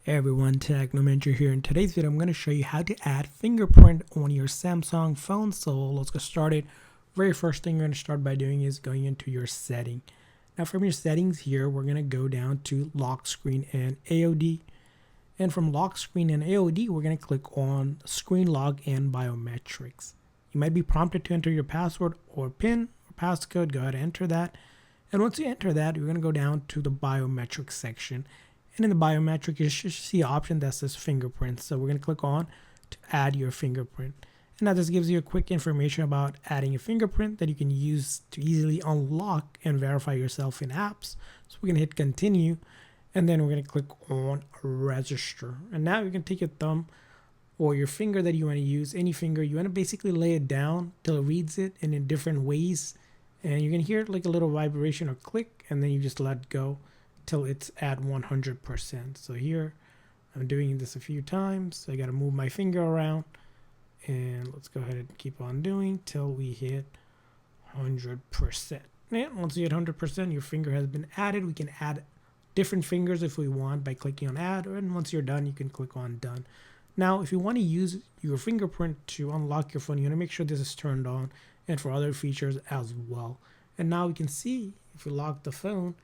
Hey everyone, Technomentary here. In today's video, I'm going to show you how to add fingerprint on your Samsung phone. So let's get started. Very first thing you're going to start by doing is going into your setting. Now from your settings here, we're going to go down to lock screen and AOD. And from lock screen and AOD, we're going to click on screen log and biometrics. You might be prompted to enter your password or PIN or passcode. Go ahead and enter that. And once you enter that, you're going to go down to the biometrics section. And in the biometric, you should see an option that says fingerprint. So we're going to click on to add your fingerprint. And now this gives you a quick information about adding a fingerprint that you can use to easily unlock and verify yourself in apps. So we're going to hit continue. And then we're going to click on register. And now you can take your thumb or your finger that you want to use, any finger. You want to basically lay it down till it reads it and in different ways. And you're going to hear like a little vibration or click, and then you just let go till it's at 100%. So here I'm doing this a few times. So I got to move my finger around, and let's go ahead and keep on doing till we hit 100%. And once you hit 100%, your finger has been added. We can add different fingers if we want by clicking on add, and once you're done, you can click on done. Now, if you want to use your fingerprint to unlock your phone, you want to make sure this is turned on, and for other features as well. And now we can see if we lock the phone,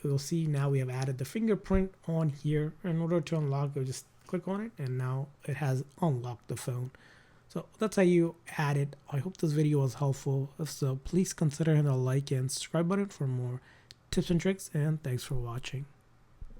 we'll see now we have added the fingerprint on here. In order to unlock, we'll just click on it, and now it has unlocked the phone. So that's how you add it. I hope this video was helpful. If so, please consider hitting the like and subscribe button for more tips and tricks, and thanks for watching.